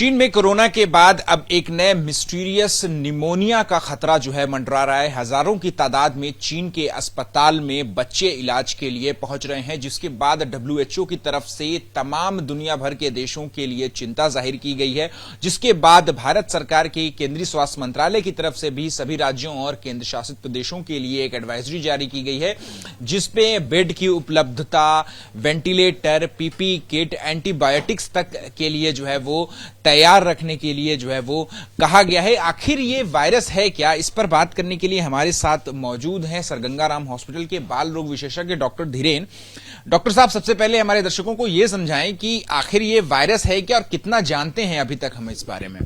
चीन में कोरोना के बाद अब एक नए मिस्टीरियस निमोनिया का खतरा जो है मंडरा रहा है। हजारों की तादाद में चीन के अस्पताल में बच्चे इलाज के लिए पहुंच रहे हैं, जिसके बाद डब्ल्यूएचओ की तरफ से तमाम दुनिया भर के देशों के लिए चिंता जाहिर की गई है। जिसके बाद भारत सरकार के केंद्रीय स्वास्थ्य मंत्रालय की तरफ से भी सभी राज्यों और केंद्र शासित प्रदेशों के लिए एक एडवाइजरी जारी की गई है, जिसपे बेड की उपलब्धता, वेंटिलेटर, पीपी किट, एंटीबायोटिक्स तक के लिए जो है वो तैयार रखने के लिए जो है वो कहा गया है। आखिर ये वायरस है क्या, इस पर बात करने के लिए हमारे साथ मौजूद हैं सर गंगाराम हॉस्पिटल के बाल रोग विशेषज्ञ डॉक्टर धीरेन। डॉक्टर साहब, सबसे पहले हमारे दर्शकों को यह समझाएं कि आखिर ये वायरस है क्या और कितना जानते हैं अभी तक हम इस बारे में।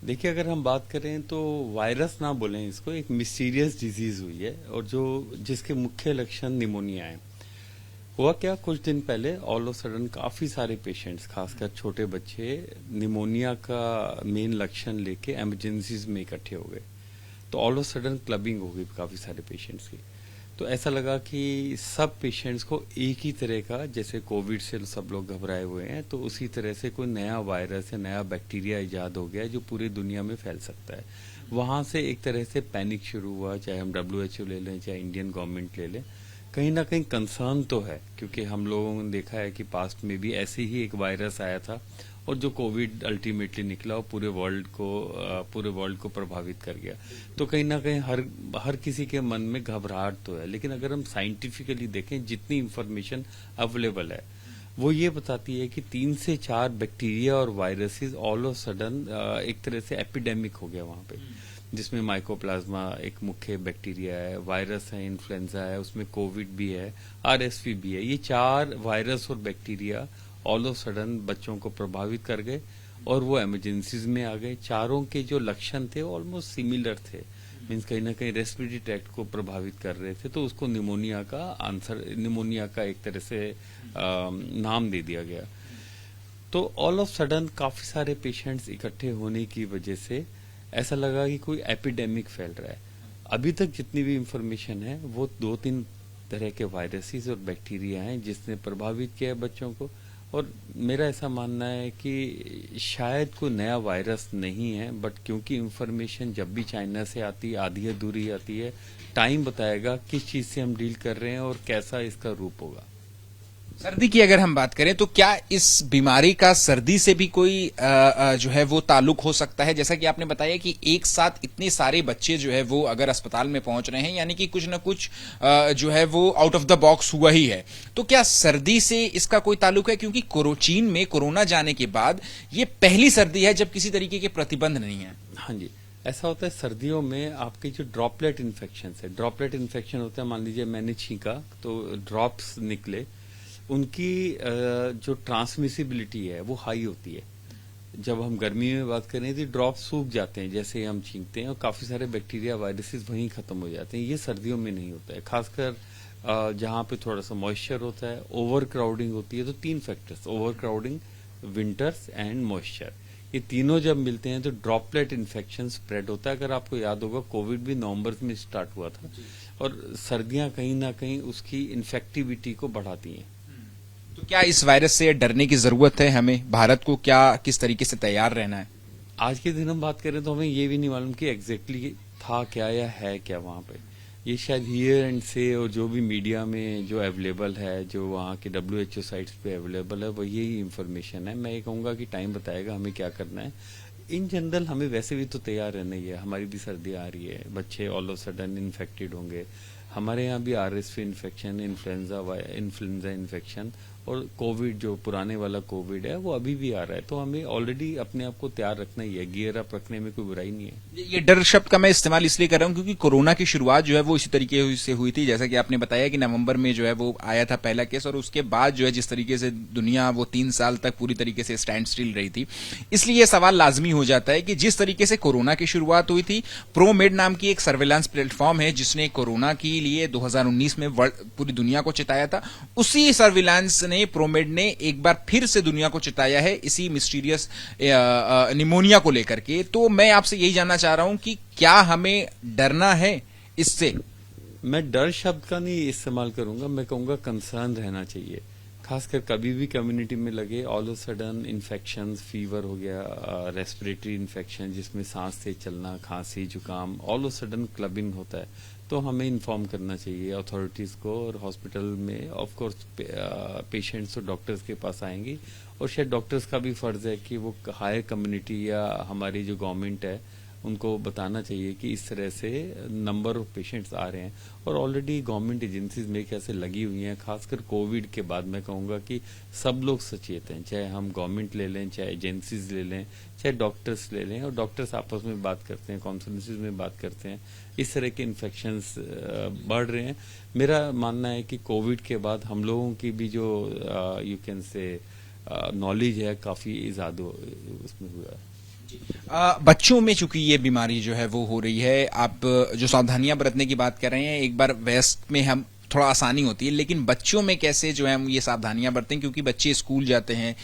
देखिए, अगर हम बात करें तो वायरस ना बोलें इसको, एक मिस्टीरियस डिजीज हुई है और जिसके मुख्य लक्षण निमोनिया है। हुआ क्या, कुछ दिन पहले ऑल ऑफ सडन काफी सारे पेशेंट्स, खासकर छोटे बच्चे, निमोनिया का मेन लक्षण लेके इमरजेंसीज में इकट्ठे हो गए। तो ऑल ऑफ सडन क्लबिंग हो गई काफी सारे पेशेंट्स की। तो ऐसा लगा कि सब पेशेंट्स को एक ही तरह का, जैसे कोविड से सब लोग घबराए हुए हैं, तो उसी तरह से कोई नया वायरस या नया बैक्टीरिया इजाद हो गया जो पूरी दुनिया में फैल सकता है। वहां से एक तरह से पैनिक शुरू हुआ, चाहे हम डब्ल्यूएचओ ले लें, चाहे इंडियन गवर्नमेंट ले लें। कहीं ना कहीं कंसर्न तो है, क्योंकि हम लोगों ने देखा है कि पास्ट में भी ऐसे ही एक वायरस आया था और जो कोविड अल्टीमेटली निकला और पूरे वर्ल्ड को प्रभावित कर गया। तो कहीं ना कहीं हर किसी के मन में घबराहट तो है। लेकिन अगर हम साइंटिफिकली देखें, जितनी इंफॉर्मेशन अवेलेबल है वो ये बताती है कि 3 से 4 बैक्टीरिया और वायरसेस ऑल ऑफ सडन एक तरह से एपिडेमिक हो गया वहां पे, जिसमें माइकोप्लाज्मा एक मुख्य बैक्टीरिया है, वायरस है, इन्फ्लुएंजा है, उसमें कोविड भी है, आरएसवी भी है। ये 4 वायरस और बैक्टीरिया ऑल ऑफ सडन बच्चों को प्रभावित कर गए और वो इमरजेंसीज में आ गए। चारों के जो लक्षण थे ऑलमोस्ट सिमिलर थे, मीन्स कहीं ना कहीं रेस्पिरेटरी ट्रैक्ट को प्रभावित कर रहे थे। तो उसको निमोनिया का एक तरह से नाम दे दिया गया। तो ऑल ऑफ सडन काफी सारे पेशेंट्स इकट्ठे होने की वजह से ऐसा लगा कि कोई एपिडेमिक फैल रहा है। अभी तक जितनी भी इंफॉर्मेशन है वो 2-3 तरह के वायरसेस और बैक्टीरिया हैं जिसने प्रभावित किया है बच्चों को। और मेरा ऐसा मानना है कि शायद कोई नया वायरस नहीं है, बट क्योंकि इंफॉर्मेशन जब भी चाइना से आती है आधी अधूरी आती है, टाइम बताएगा किस चीज से हम डील कर रहे हैं और कैसा इसका रूप होगा। सर्दी की अगर हम बात करें तो क्या इस बीमारी का सर्दी से भी कोई जो है वो ताल्लुक हो सकता है? जैसा कि आपने बताया कि एक साथ इतने सारे बच्चे जो है वो अगर अस्पताल में पहुंच रहे हैं, यानी कि कुछ न कुछ जो है वो आउट ऑफ द बॉक्स हुआ ही है। तो क्या सर्दी से इसका कोई ताल्लुक है? क्योंकि चीन में कोरोना जाने के बाद ये पहली सर्दी है जब किसी तरीके के प्रतिबंध नहीं है। हाँ जी, ऐसा होता है सर्दियों में आपके जो ड्रॉपलेट इन्फेक्शन है, ड्रॉपलेट इन्फेक्शन होता है, मान लीजिए मैंने छींका तो ड्रॉप्स निकले, उनकी जो ट्रांसमिसिबिलिटी है वो हाई होती है। जब हम गर्मी में बात करें तो ड्रॉप सूख जाते हैं जैसे हम छींकते हैं और काफी सारे बैक्टीरिया वायरसेस वहीं खत्म हो जाते हैं। ये सर्दियों में नहीं होता है, खासकर जहां पे थोड़ा सा मॉइस्चर होता है, ओवर क्राउडिंग होती है। तो 3 factors, over crowding, winters and moisture, ये तीनों जब मिलते हैं तो ड्रॉपलेट इन्फेक्शन स्प्रेड होता है। अगर आपको याद होगा, कोविड भी नवंबर में स्टार्ट हुआ था और सर्दियां कहीं ना कहीं उसकी इन्फेक्टिविटी को बढ़ाती हैं। तो क्या इस वायरस से डरने की जरूरत है हमें? भारत को क्या किस तरीके से तैयार रहना है? आज के दिन हम बात करें तो हमें ये भी नहीं मालूम कि एग्जैक्टली था क्या या है क्या वहां पे। ये शायद हियर एंड से, और जो भी मीडिया में जो अवेलेबल है, जो वहाँ के डब्ल्यूएचओ साइट्स पे अवेलेबल है, वो यही इन्फॉर्मेशन है। मैं ये कहूँगा कि टाइम बताएगा हमें क्या करना है। इन जनरल हमें वैसे भी तो तैयार रहना ही है। हमारी भी सर्दी आ रही है, बच्चे ऑल ऑफ सडन इन्फेक्टेड होंगे। हमारे यहाँ भी आरएसवी इन्फेक्शन, इन्फ्लुएंजा इन्फेक्शन और कोविड, जो पुराने वाला कोविड है, वो अभी भी आ रहा है। तो हमें ऑलरेडी अपने आप को तैयार रखना ही है, गियर अप रखने में कोई बुराई नहीं है। ये डर शब्द का मैं इस्तेमाल इसलिए कर रहा हूं क्योंकि कोरोना की शुरुआत जो है वो इसी तरीके से हुई थी। जैसा कि आपने बताया कि नवंबर में जो है वो आया था पहला केस, और उसके बाद जो है जिस तरीके से दुनिया वो 3 साल तक पूरी तरीके से स्टैंड स्टिल रही थी। इसलिए यह सवाल लाजमी हो जाता है कि जिस तरीके से कोरोना की शुरुआत हुई थी, प्रोमेड नाम की एक सर्वेलांस प्लेटफॉर्म है जिसने कोरोना के लिए 2019 में पूरी दुनिया को चिताया था, उसी सर्विलांस ने, प्रोमेड ने एक बार फिर से दुनिया को चिताया है इसी मिस्टीरियस निमोनिया को लेकर के। तो मैं आपसे यही जानना चाह रहा हूं कि क्या हमें डरना है इससे? मैं डर शब्द का नहीं इस्तेमाल करूंगा, मैं कहूंगा कंसर्न रहना चाहिए। खासकर कभी भी कम्युनिटी में लगे all of sudden infection, fever हो गया, रेस्पिरेटरी इन्फेक्शन जिसमें सांस से चलना, खांसी, जुकाम, ऑल ऑफ सडन क्लबिंग होता है, तो हमें इन्फॉर्म करना चाहिए अथॉरिटीज़ को। और हॉस्पिटल में ऑफ कोर्स पेशेंट्स तो डॉक्टर्स के पास आएंगी, और शायद डॉक्टर्स का भी फर्ज है कि वो हायर कम्युनिटी या हमारी जो गवर्नमेंट है उनको बताना चाहिए कि इस तरह से नंबर ऑफ पेशेंट्स आ रहे हैं। और ऑलरेडी गवर्नमेंट एजेंसीज मेरे ख्याल से लगी हुई हैं, खासकर कोविड के बाद मैं कहूँगा कि सब लोग सचेत हैं, चाहे हम गवर्नमेंट ले लें, चाहे एजेंसीज ले लें, चाहे डॉक्टर्स ले लें, और डॉक्टर्स आपस में बात करते हैं, कॉन्फ्रेंसिस में बात करते हैं, इस तरह के इन्फेक्शंस बढ़ रहे हैं। मेरा मानना है कि कोविड के बाद हम लोगों की भी जो यू कैन से नॉलेज है काफ़ी ज़्यादा उसमें हुआ है। बच्चों में चूंकि ये बीमारी जो है वो हो रही है, आप जो सावधानियां बरतने की बात कर रहे हैं, एक बार वयस्क में हम थोड़ा आसानी होती है, लेकिन बच्चों में कैसे जो है हम ये सावधानियां बरतें, क्योंकि बच्चे स्कूल जाते हैं,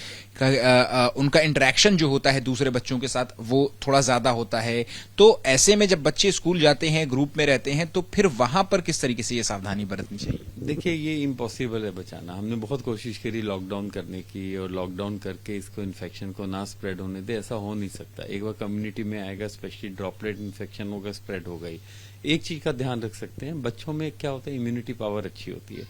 उनका इंटरेक्शन जो होता है दूसरे बच्चों के साथ वो थोड़ा ज्यादा होता है, तो ऐसे में जब बच्चे स्कूल जाते हैं, ग्रुप में रहते हैं, तो फिर वहां पर किस तरीके से ये सावधानी बरतनी चाहिए? देखिए, ये इम्पॉसिबल है बचाना। हमने बहुत कोशिश करी लॉकडाउन करने की, और लॉकडाउन करके इसको इन्फेक्शन को ना स्प्रेड होने दे, ऐसा हो नहीं सकता। एक बार कम्युनिटी में आएगा, स्पेशली ड्रॉपलेट इन्फेक्शन होगा, स्प्रेड हो गई। एक चीज का ध्यान रख सकते हैं, बच्चों में क्या होता है, इम्यूनिटी पावर अच्छी होती है,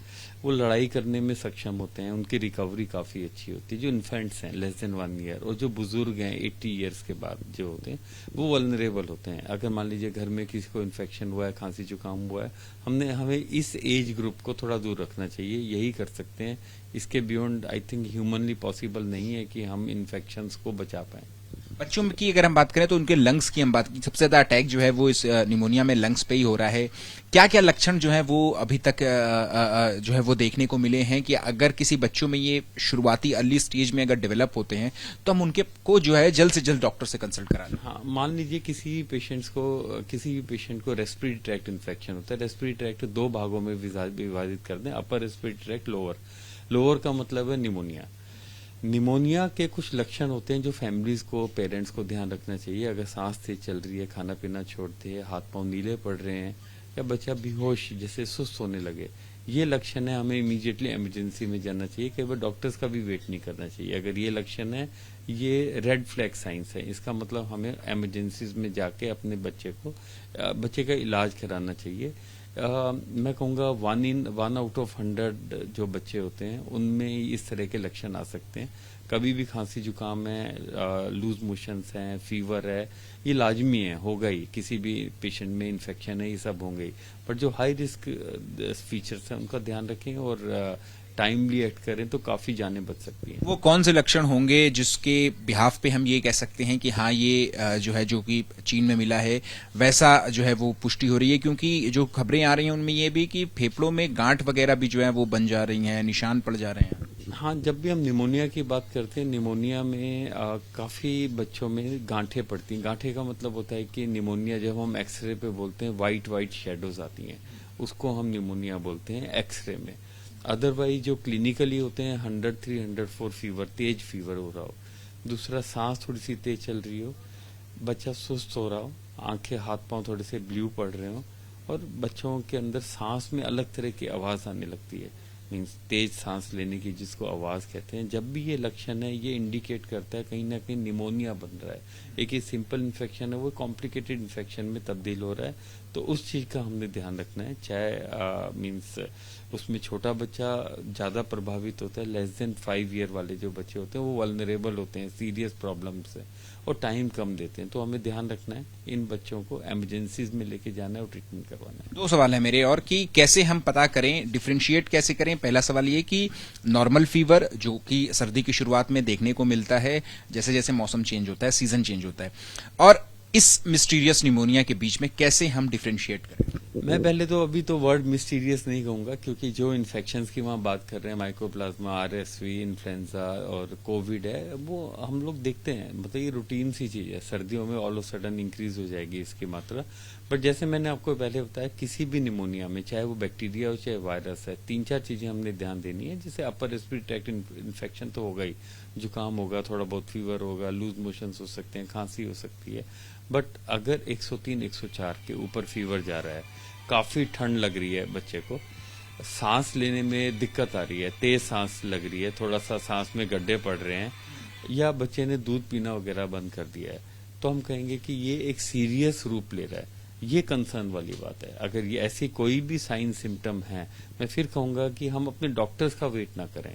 वो लड़ाई करने में सक्षम होते हैं, उनकी रिकवरी काफी अच्छी होती है। जो इन्फेंट्स हैं लेस देन 1 ईयर, और जो बुजुर्ग हैं 80 ईयर्स के बाद जो होते हैं, वो वल्नरेबल होते हैं। अगर मान लीजिए घर में किसी को इन्फेक्शन हुआ है, खांसी जुकाम हुआ है, हमें इस एज ग्रुप को थोड़ा दूर रखना चाहिए, यही कर सकते हैं। इसके beyond I think humanly possible नहीं है कि हम इन्फेक्शंस को बचा पाएं। बच्चों की अगर हम बात करें तो उनके लंग्स की हम बात की, सबसे ज्यादा अटैक जो है वो इस निमोनिया में लंग्स पे ही हो रहा है। क्या क्या लक्षण जो है वो अभी तक जो है वो देखने को मिले हैं कि अगर किसी बच्चों में ये शुरुआती अर्ली स्टेज में अगर डेवलप होते हैं तो हम उनके को जो है जल्द से जल्द डॉक्टर से कंसल्ट करा लें? हाँ, मान लीजिए किसी भी पेशेंट को रेस्पिरेटरी ट्रैक्ट इन्फेक्शन होता है। रेस्पिरेटरी ट्रैक्ट 2 भागों में विभाजित कर दें, अपर रेस्पिरेटरी ट्रैक्ट, लोअर का मतलब है निमोनिया। निमोनिया के कुछ लक्षण होते हैं जो फैमिलीज को, पेरेंट्स को ध्यान रखना चाहिए। अगर सांस तेज चल रही है, खाना पीना छोड़ते हैं, हाथ पांव नीले पड़ रहे हैं, या बच्चा बेहोश जैसे सुस्त होने लगे, ये लक्षण है, हमें इमीडिएटली इमरजेंसी में जाना चाहिए। कई बार डॉक्टर्स का भी वेट नहीं करना चाहिए। अगर ये लक्षण है, ये रेड फ्लैग साइंस है, इसका मतलब हमें इमरजेंसीज में जाके अपने बच्चे का इलाज कराना चाहिए। मैं कहूँगा 1 आउट ऑफ 100 जो बच्चे होते हैं उनमें इस तरह के लक्षण आ सकते हैं। कभी भी खांसी जुकाम है, लूज मोशंस हैं, फीवर है, ये लाजमी है, होगा ही। किसी भी पेशेंट में इन्फेक्शन है, ये सब होंगे ही। पर जो हाई रिस्क फीचर्स हैं उनका ध्यान रखें और टाइमली एक्ट करें तो काफी जानें बच सकती हैं। वो कौन से लक्षण होंगे जिसके बिहाफ पे हम ये कह सकते हैं कि हाँ ये जो है जो कि चीन में मिला है वैसा जो है वो पुष्टि हो रही है? क्योंकि जो खबरें आ रही हैं उनमें ये भी कि फेफड़ों में गांठ वगैरह भी जो है वो बन जा रही हैं, निशान पड़ जा रहे हैं। हाँ, जब भी हम निमोनिया की बात करते हैं, निमोनिया में काफी बच्चों में गांठें पड़ती हैं। गांठे का मतलब होता है कि निमोनिया, जब हम एक्सरे पे बोलते हैं वाइट शेडोज आती हैं, उसको हम निमोनिया बोलते हैं एक्सरे में। अदरवाइज जो क्लिनिकली होते हैं 103, 104 फीवर, तेज फीवर हो रहा हो, दूसरा सांस थोड़ी सी तेज चल रही हो, बच्चा सुस्त हो रहा हो, आंखें हाथ पांव थोड़े से ब्लू पड़ रहे हो, और बच्चों के अंदर सांस में अलग तरह की आवाज आने लगती है, मीन्स तेज सांस लेने की जिसको आवाज कहते हैं। जब भी ये लक्षण है, ये इंडिकेट करता है कहीं ना कहीं निमोनिया बन रहा है। एक ये सिंपल इन्फेक्शन है, वो कॉम्प्लिकेटेड इन्फेक्शन में तब्दील हो रहा है। तो उस चीज का हमने ध्यान रखना है। चाहे मीन्स उसमें छोटा बच्चा ज्यादा प्रभावित होता है, लेस देन 5 ईयर वाले जो बच्चे होते हैं वो वल्नरेबल होते हैं सीरियस प्रॉब्लम से, और टाइम कम देते हैं। तो हमें ध्यान रखना है, इन बच्चों को इमरजेंसीज में लेके जाना है और ट्रीटमेंट करवाना है। 2 सवाल है मेरे और कि कैसे हम पता करें, डिफरेंशिएट कैसे करें? पहला सवाल ये कि नॉर्मल फीवर जो कि सर्दी की शुरुआत में देखने को मिलता है जैसे जैसे मौसम चेंज होता है, सीजन चेंज होता है, और इस मिस्टीरियस निमोनिया के बीच में कैसे हम डिफरेंशिएट करें? मैं पहले तो अभी तो वर्ड मिस्टीरियस नहीं कहूंगा, क्योंकि जो इन्फेक्शंस की वहां बात कर रहे हैं, माइकोप्लाज्मा, आरएसवी, इन्फ्लुएंजा और कोविड है, वो हम लोग देखते हैं। मतलब ये रूटीन सी चीज है, सर्दियों में ऑल ऑफ सडन इंक्रीज हो जाएगी इसकी मात्रा। बट जैसे मैंने आपको पहले बताया, किसी भी निमोनिया में, चाहे वो बैक्टीरिया हो चाहे वायरस है, 3-4 चीजें हमने ध्यान देनी है। जैसे अपर रेस्पिरेटरी ट्रैक्ट इन्फेक्शन तो होगा ही, जुकाम होगा, थोड़ा बहुत फीवर होगा, लूज मोशंस हो सकते हैं, खांसी हो सकती है। बट अगर 103, 104 के ऊपर फीवर जा रहा है, काफी ठंड लग रही है बच्चे को, सांस लेने में दिक्कत आ रही है, तेज सांस लग रही है, थोड़ा सा सांस में गड्ढे पड़ रहे हैं, या बच्चे ने दूध पीना वगैरह बंद कर दिया है, तो हम कहेंगे कि ये एक सीरियस रूप ले रहा है। ये कंसर्न वाली बात है। अगर ये ऐसी कोई भी साइन सिम्टम है, मैं फिर कहूंगा कि हम अपने डॉक्टर्स का वेट ना करें,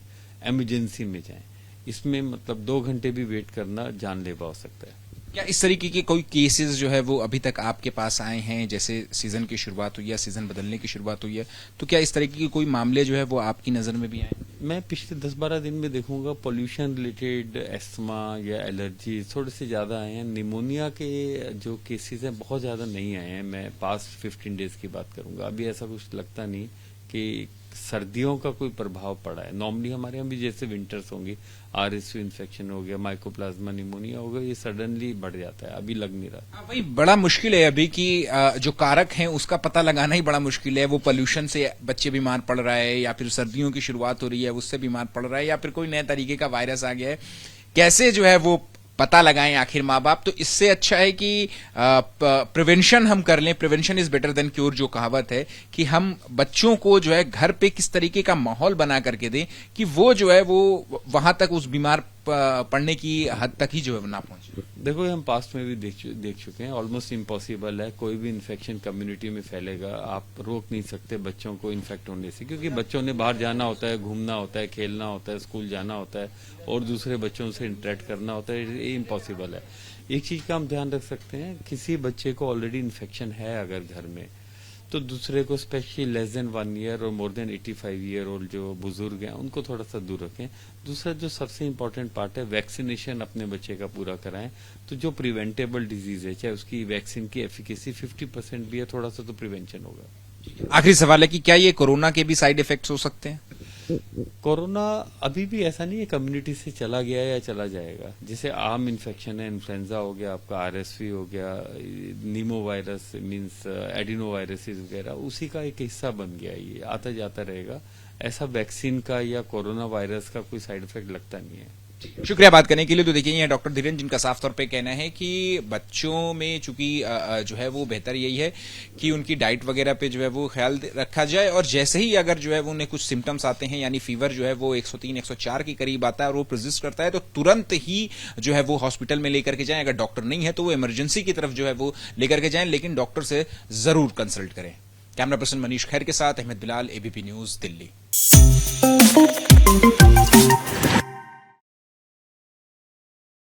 इमरजेंसी में जाएं। इसमें मतलब 2 घंटे भी वेट करना जानलेवा हो सकता है। क्या इस तरीके के कोई केसेस जो है वो अभी तक आपके पास आए हैं, जैसे सीजन की शुरुआत हुई है, सीजन बदलने की शुरुआत हुई है, तो क्या इस तरीके के कोई मामले जो है वो आपकी नजर में भी आए? मैं पिछले 10-12 दिन में देखूंगा पॉल्यूशन रिलेटेड एस्थमा या एलर्जी थोड़े से ज्यादा आए हैं। निमोनिया के जो केसेस हैं बहुत ज्यादा नहीं आए हैं। मैं पास्ट 15 डेज की बात करूंगा। अभी ऐसा कुछ लगता नहीं कि सर्दियों का कोई प्रभाव पड़ा है। नॉर्मली हमारे यहाँ भी जैसे विंटर्स होंगी, आरएसवी इन्फेक्शन हो गया, माइकोप्लाज्मा निमोनिया हो गया, ये सडनली बढ़ जाता है। अभी लग नहीं रहा। भाई बड़ा मुश्किल है अभी कि जो कारक हैं उसका पता लगाना ही बड़ा मुश्किल है। वो पोल्यूशन से बच्चे बीमार पड़ रहा है, या फिर सर्दियों की शुरुआत हो रही है उससे बीमार पड़ रहा है, या फिर कोई नए तरीके का वायरस आ गया है। कैसे जो है वो पता लगाएं आखिर माँ बाप? तो इससे अच्छा है कि प्रिवेंशन हम कर लें। Prevention is better than cure जो कहावत है, कि हम बच्चों को जो है घर पे किस तरीके का माहौल बना करके दें कि वो जो है वो वहां तक उस बीमार पड़ने की हद तक ही जो है ना पहुंचे। देखो हम पास्ट में भी देख चुके हैं, ऑलमोस्ट इम्पॉसिबल है। कोई भी इन्फेक्शन कम्युनिटी में फैलेगा, आप रोक नहीं सकते बच्चों को इन्फेक्ट होने से, क्योंकि बच्चों ने बाहर जाना होता है, घूमना होता है, खेलना होता है, स्कूल जाना होता है और दूसरे बच्चों से इंटरेक्ट करना होता है। ये इम्पॉसिबल है। एक चीज का हम ध्यान रख सकते हैं, किसी बच्चे को ऑलरेडी इन्फेक्शन है अगर घर में, तो दूसरे को स्पेशली लेस देन 1 ईयर और मोर देन 85 ईयर ओल्ड जो बुजुर्ग हैं उनको थोड़ा सा दूर रखें। दूसरा जो सबसे इम्पोर्टेंट पार्ट है, वैक्सीनेशन अपने बच्चे का पूरा कराएं। तो जो प्रिवेंटेबल डिजीज है, चाहे उसकी वैक्सीन की एफिकेसी 50% भी है, थोड़ा सा तो प्रिवेंशन होगा। आखिरी सवाल है कि क्या ये कोरोना के भी साइड इफेक्ट्स हो सकते हैं? कोरोना अभी भी ऐसा नहीं है कम्युनिटी से चला गया या चला जाएगा। जैसे आम इन्फेक्शन है, इन्फ्लुएंजा हो गया, आपका आरएसवी हो गया, नीमो वायरस मीन्स एडिनो वायरसेस वगैरह, उसी का एक हिस्सा बन गया। ये आता जाता रहेगा। ऐसा वैक्सीन का या कोरोना वायरस का कोई साइड इफेक्ट लगता नहीं है। शुक्रिया बात करने के लिए। तो देखिए ये डॉक्टर धीरेन, जिनका साफ तौर पे कहना है कि बच्चों में चूंकि जो है वो बेहतर यही है कि उनकी डाइट वगैरह पे जो है वो ख्याल रखा जाए, और जैसे ही अगर जो है वो उन्हें कुछ सिम्टम्स आते हैं, यानी फीवर जो है वो 103-104 के करीब आता है और वो प्रजिस्ट करता है, तो तुरंत ही जो है वो हॉस्पिटल में लेकर के जाएं। अगर डॉक्टर नहीं है तो वो इमरजेंसी की तरफ जो है वो लेकर के जाएं, लेकिन डॉक्टर से जरूर कंसल्ट करें। कैमरा पर्सन मनीष खैर के साथ अहमद बिलाल, एबीपी न्यूज, दिल्ली।